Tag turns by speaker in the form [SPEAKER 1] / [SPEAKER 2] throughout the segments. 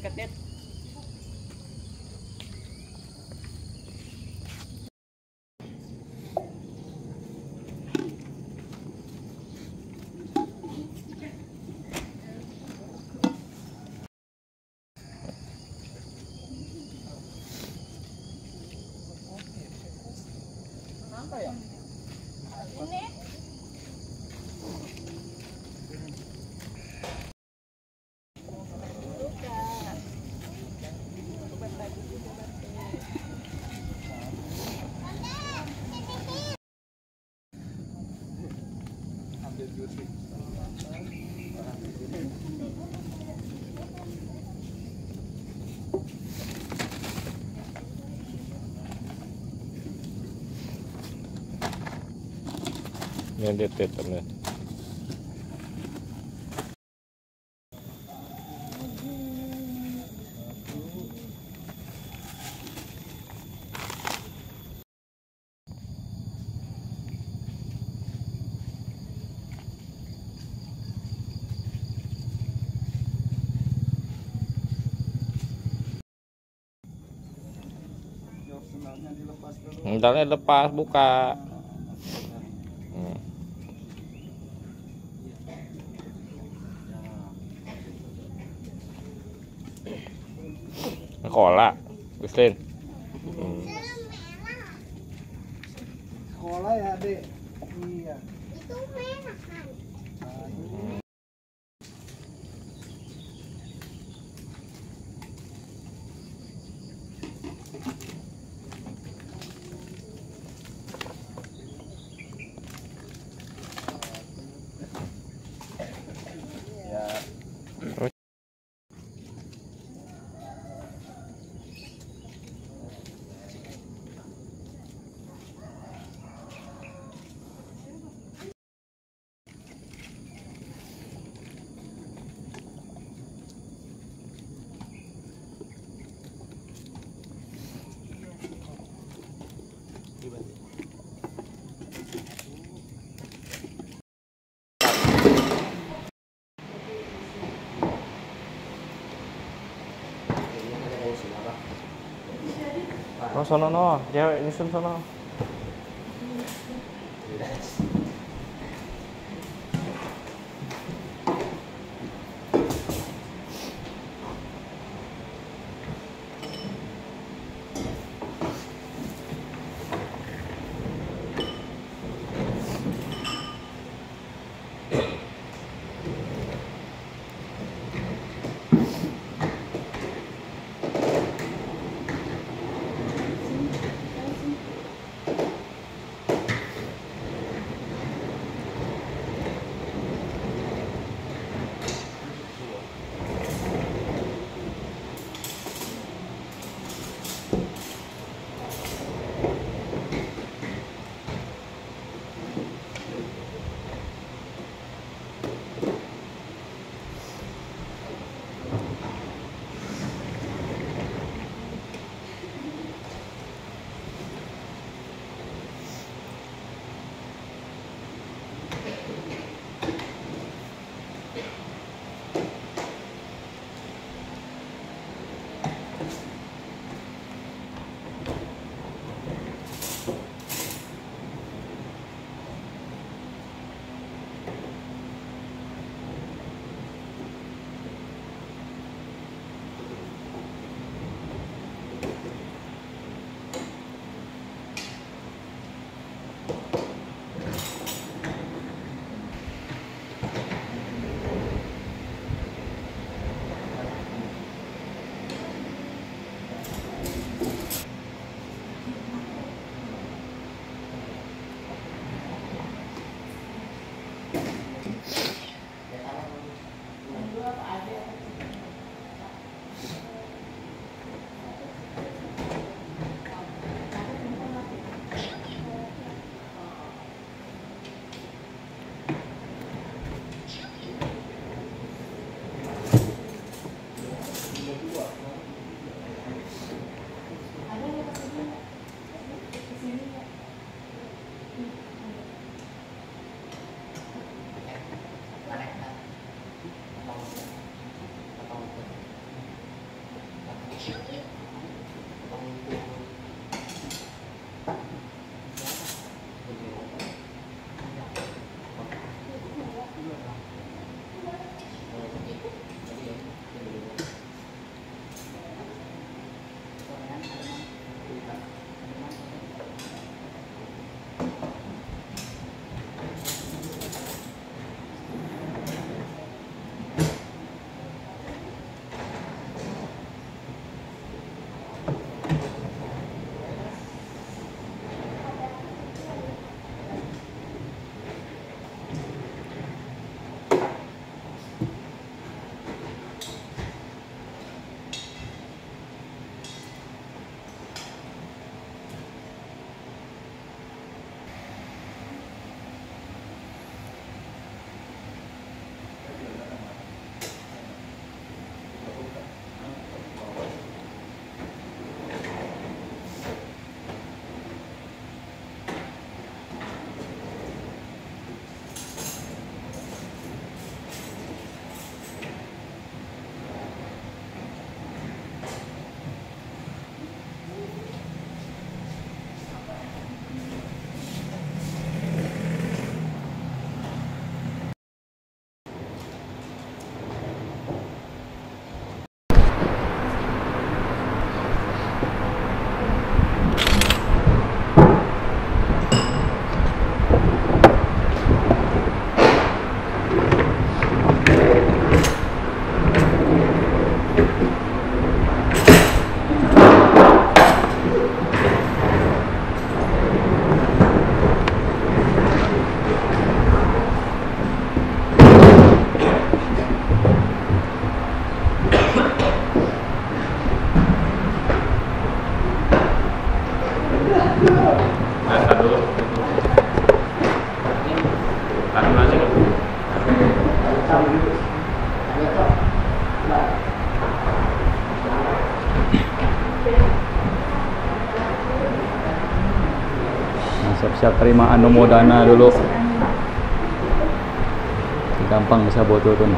[SPEAKER 1] Ikat net. Apa ya? Ini.
[SPEAKER 2] Yang detektornya. Bentarnya lepas buka. Sekolah, Guslin.
[SPEAKER 3] Sekolah ya, Dek. Iya.
[SPEAKER 4] Itu merah kan.
[SPEAKER 2] Oh sono no, cewek ini sono.
[SPEAKER 5] Nah, siap-siap terima anumodana dulu. Gampang bisa buat turun.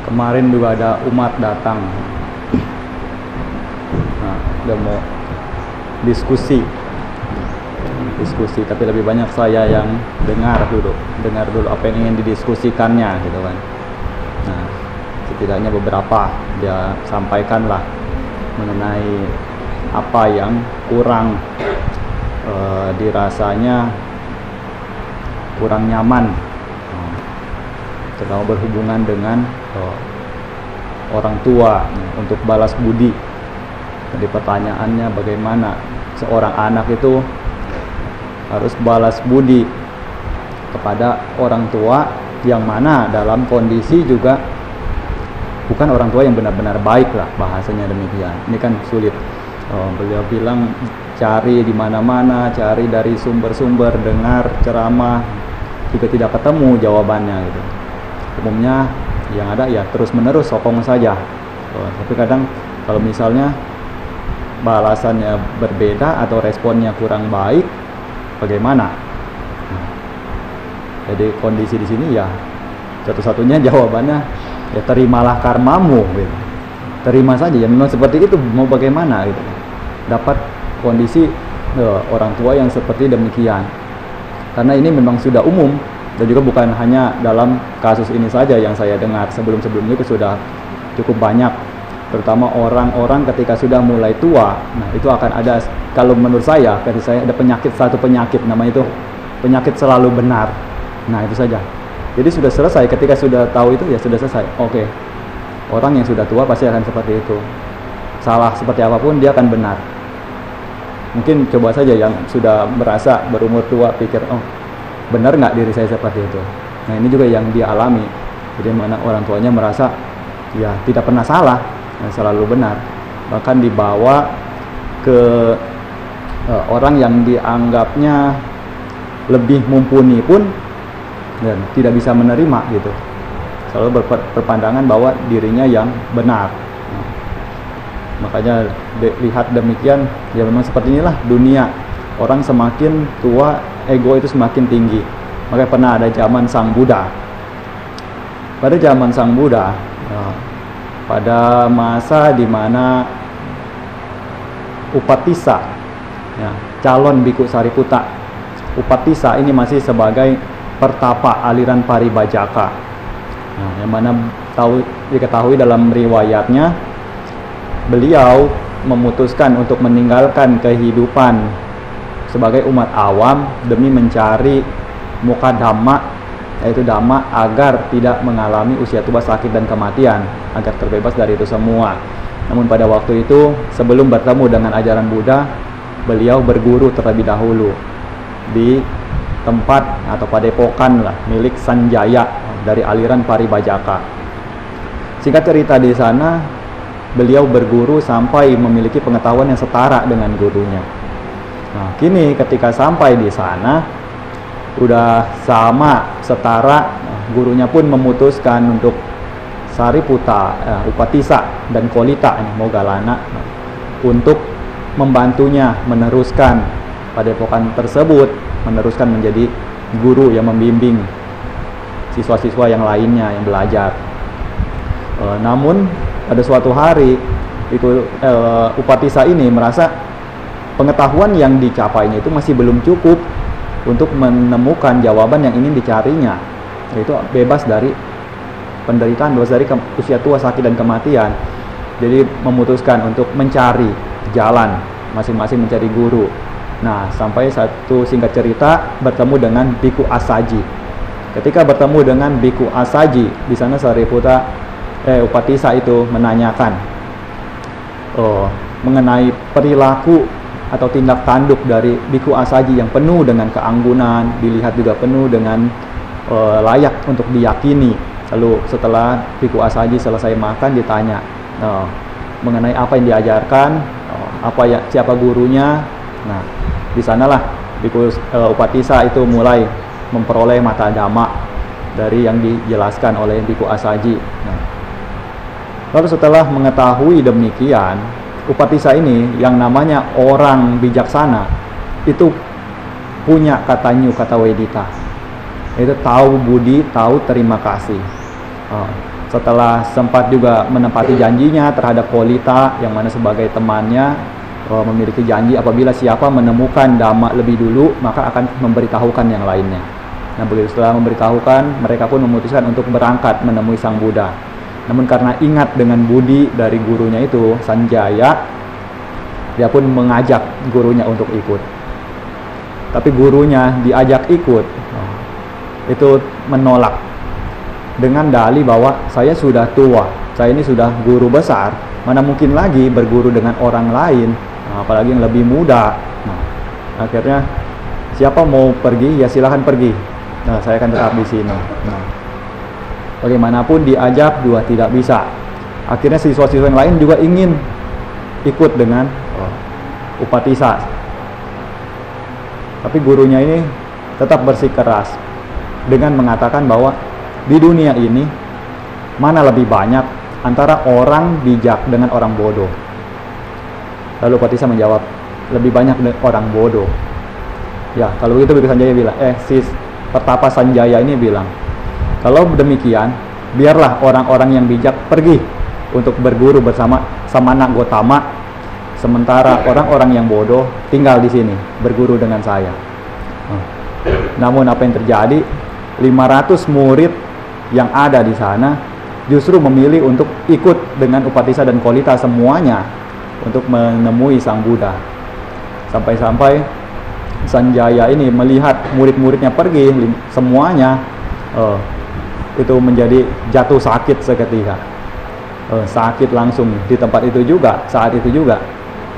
[SPEAKER 5] Kemarin juga ada umat datang. Nah, udah mau diskusi, tapi lebih banyak saya yang dengar dulu apa yang ingin didiskusikannya gitu kan. Nah, setidaknya beberapa dia sampaikan lah mengenai apa yang kurang dirasanya kurang nyaman, terutama berhubungan dengan orang tua untuk balas budi. Jadi pertanyaannya bagaimana seorang anak itu harus balas budi kepada orang tua yang mana dalam kondisi juga bukan orang tua yang benar-benar baik lah, bahasanya demikian. Ini kan sulit. Beliau bilang cari di mana-mana, cari dari sumber-sumber, dengar ceramah juga tidak ketemu jawabannya gitu. Umumnya yang ada ya terus-menerus sokong saja. Tapi kadang kalau misalnya balasannya berbeda atau responnya kurang baik, bagaimana? Jadi kondisi di sini ya satu-satunya jawabannya ya terimalah karmamu gitu. Terima saja ya, memang seperti itu, mau bagaimana gitu. Dapat kondisi orang tua yang seperti demikian. Karena ini memang sudah umum dan juga bukan hanya dalam kasus ini saja yang saya dengar, sebelum-sebelumnya itu sudah cukup banyak, terutama orang-orang ketika sudah mulai tua. Nah, itu akan ada, kalau menurut saya, versi saya ada satu penyakit namanya itu penyakit selalu benar. Nah, itu saja. Jadi sudah selesai, ketika sudah tahu itu ya sudah selesai. Oke. Orang yang sudah tua pasti akan seperti itu. Salah seperti apapun dia akan benar. Mungkin coba saja yang sudah merasa berumur tua pikir, oh benar nggak diri saya seperti itu. Nah, ini juga yang dia alami. Jadi mana orang tuanya merasa ya tidak pernah salah, selalu benar. Bahkan dibawa ke orang yang dianggapnya lebih mumpuni pun dan tidak bisa menerima gitu. Selalu berpandangan bahwa dirinya yang benar. Makanya lihat demikian, ya memang seperti inilah dunia. Orang semakin tua, ego itu semakin tinggi. Makanya pernah ada zaman Sang Buddha. Pada zaman Sang Buddha, pada masa di mana Upatissa, ya, calon Bhikkhu Sariputta, Upatissa ini masih sebagai pertapa aliran Paribhajaka. Nah, yang mana diketahui dalam riwayatnya, beliau memutuskan untuk meninggalkan kehidupan sebagai umat awam demi mencari muka dhamma, yaitu dhamma agar tidak mengalami usia tua, sakit dan kematian, agar terbebas dari itu semua. Namun pada waktu itu, sebelum bertemu dengan ajaran Buddha, beliau berguru terlebih dahulu di tempat atau padepokan lah milik Sanjaya dari aliran Paribhajaka. Singkat cerita, di sana beliau berguru sampai memiliki pengetahuan yang setara dengan gurunya. Nah, kini ketika sampai di sana udah sama setara, gurunya pun memutuskan untuk Sariputta, Upatissa dan Kolita ini Moggallana untuk membantunya meneruskan padepokan tersebut, meneruskan menjadi guru yang membimbing siswa-siswa yang lainnya yang belajar. Namun pada suatu hari itu Upatissa ini merasa pengetahuan yang dicapainya itu masih belum cukup untuk menemukan jawaban yang ingin dicarinya, yaitu bebas dari penderitaan, bebas dari usia tua, sakit dan kematian. Jadi memutuskan untuk mencari jalan, masing-masing mencari guru. Nah, sampai satu singkat cerita bertemu dengan Bhikkhu Assaji. Ketika bertemu dengan Bhikkhu Assaji, di sana Upatissa itu menanyakan mengenai perilaku atau tindak tanduk dari Bhikkhu Assaji yang penuh dengan keanggunan, dilihat juga penuh dengan layak untuk diyakini. Lalu setelah Bhikkhu Assaji selesai makan, ditanya mengenai apa yang diajarkan, siapa gurunya. Nah, Di sanalah Biku Upatissa itu mulai memperoleh mata dhamma dari yang dijelaskan oleh Biku Asaji. Nah, lalu setelah mengetahui demikian, Upatissa ini yang namanya orang bijaksana itu punya kata nyu, kata wedita. Itu tahu budi, tahu terima kasih. Setelah sempat juga menepati janjinya terhadap Kolita yang mana sebagai temannya, memiliki janji apabila siapa menemukan dhamma lebih dulu maka akan memberitahukan yang lainnya. Nah, begitu setelah memberitahukan, mereka pun memutuskan untuk berangkat menemui Sang Buddha. Namun karena ingat dengan budi dari gurunya itu, Sanjaya, dia pun mengajak gurunya untuk ikut. Tapi gurunya diajak ikut, itu menolak dengan dalih bahwa saya sudah tua, saya ini sudah guru besar, mana mungkin lagi berguru dengan orang lain, apalagi yang lebih muda. Nah, akhirnya siapa mau pergi ya silahkan pergi. Nah, saya akan tetap di sini. Nah, bagaimanapun diajak juga tidak bisa. Akhirnya siswa-siswa yang lain juga ingin ikut dengan Upatissa. Tapi gurunya ini tetap bersikeras dengan mengatakan bahwa di dunia ini mana lebih banyak antara orang bijak dengan orang bodoh. Lalu Upatissa menjawab, lebih banyak orang bodoh. Ya, kalau begitu Biku Sanjaya bilang, Pertapa Sanjaya ini bilang, kalau demikian, biarlah orang-orang yang bijak pergi untuk berguru bersama Samana Gotama, sementara orang-orang yang bodoh tinggal di sini berguru dengan saya. Namun apa yang terjadi? 500 murid yang ada di sana justru memilih untuk ikut dengan Upatissa dan Kolita semuanya untuk menemui Sang Buddha. Sampai-sampai Sanjaya ini melihat murid-muridnya pergi semuanya, itu menjadi jatuh sakit seketika, sakit langsung di tempat itu juga, saat itu juga.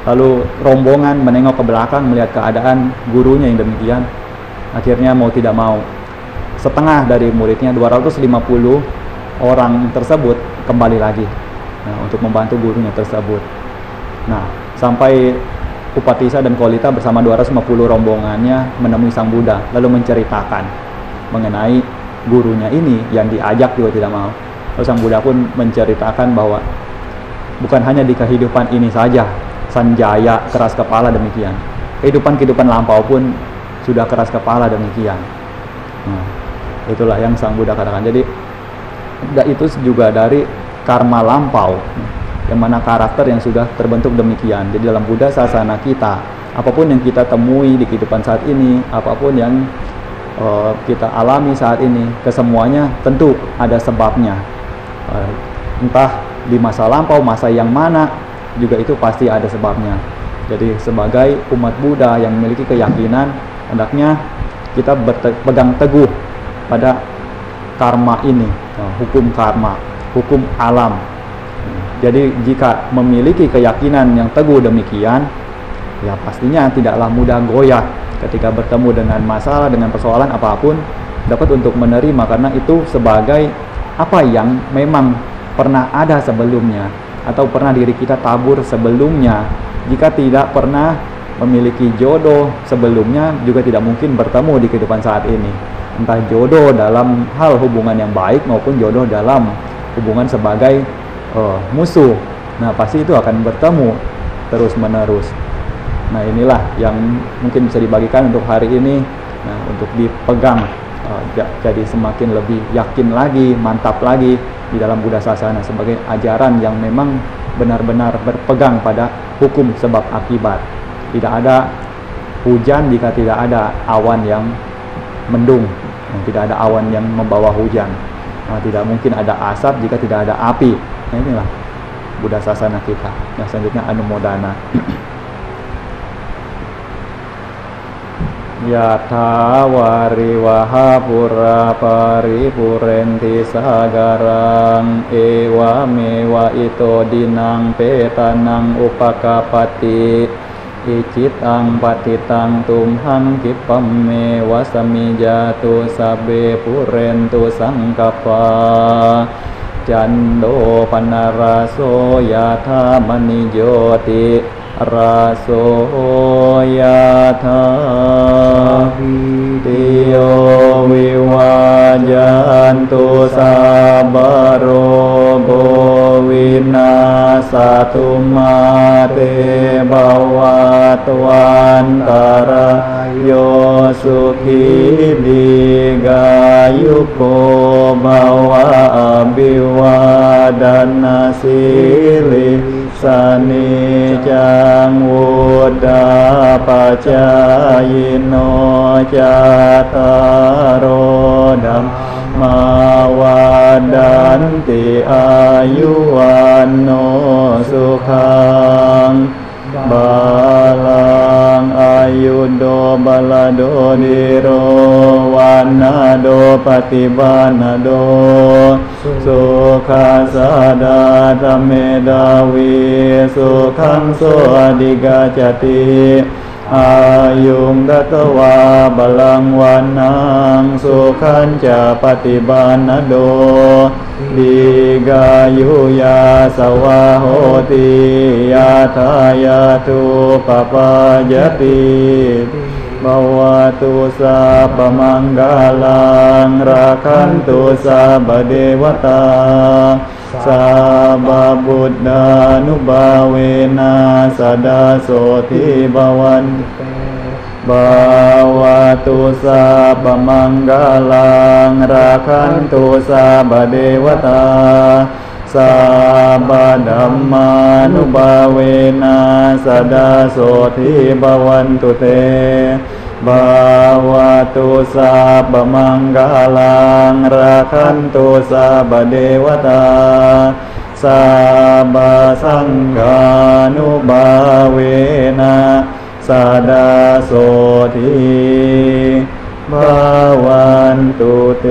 [SPEAKER 5] Lalu rombongan menengok ke belakang melihat keadaan gurunya yang demikian. Akhirnya mau tidak mau, setengah dari muridnya, 250 orang tersebut kembali lagi, untuk membantu gurunya tersebut. Nah, sampai Upatissa dan Kolita bersama 250 rombongannya menemui Sang Buddha, lalu menceritakan mengenai gurunya ini yang diajak juga tidak mau. Lalu Sang Buddha pun menceritakan bahwa bukan hanya di kehidupan ini saja Sanjaya keras kepala demikian, kehidupan lampau pun sudah keras kepala demikian. Nah, itulah yang Sang Buddha katakan. Jadi itu juga dari karma lampau, yang mana karakter yang sudah terbentuk demikian. Jadi dalam Buddha sasana kita, apapun yang kita temui di kehidupan saat ini, apapun yang kita alami saat ini, kesemuanya tentu ada sebabnya. Entah di masa lampau, masa yang mana, juga itu pasti ada sebabnya. Jadi sebagai umat Buddha yang memiliki keyakinan, hendaknya kita berpegang teguh pada karma ini, hukum karma, hukum alam. Jadi jika memiliki keyakinan yang teguh demikian, ya pastinya tidaklah mudah goyah ketika bertemu dengan masalah, dengan persoalan apapun, dapat untuk menerima karena itu sebagai apa yang memang pernah ada sebelumnya atau pernah diri kita tabur sebelumnya. Jika tidak pernah memiliki jodoh sebelumnya, juga tidak mungkin bertemu di kehidupan saat ini. Entah jodoh dalam hal hubungan yang baik maupun jodoh dalam hubungan sebagai musuh. Nah, pasti itu akan bertemu terus menerus. Nah, inilah yang mungkin bisa dibagikan untuk hari ini. Nah, untuk dipegang, jadi semakin lebih yakin lagi, mantap lagi di dalam Buddha Sasana sebagai ajaran yang memang benar-benar berpegang pada hukum sebab akibat. Tidak ada hujan jika tidak ada awan yang mendung, tidak ada awan yang membawa hujan. Nah, tidak mungkin ada asap jika tidak ada api. Nah, inilah Buddha Sasana kita. Yang selanjutnya Anumodana. Yatha wariwaha pura paripurenti sagarang ewa mewa ito dinang petanang upakapati icitang patitang tumhang kipam mewa samijatu sabe purentu sangkapa Jando panaraso yatha manijoti raso yatha วันตรายโยสุขีดีกายุโกภวะอภิวาดนาสิลิสนิจังวุฒาปัจจายโนจัตตารโอธัมมาวัฏันติอายุวันโนสุขังบาลังอายุโดบาลโดดิโรวันนาโดปฏิบานาโดสุขัสสะดาธเมดาวีสุขังโสอดิกาจติอายุงดัตวาบาลังวันนังสุขันจะปฏิบานาโดดีกายุยาสวะโหติยาทายาทุปปายติภวตุสัพพมังคลังราคันตุสัพพเทวตาสัพพบุตตานุภาเวนะสดาโสทิภวันภวตุสัพพมังคลังราคันตุสัพพเทวตาสัพพธัมมานุภาเวนะสดาโสทิภวันตุเตภวตุสัพพมังคลังราคันตุสัพพเทวตาสัพพสังฆานุภาเวนะสดาโสทิภวันตุเต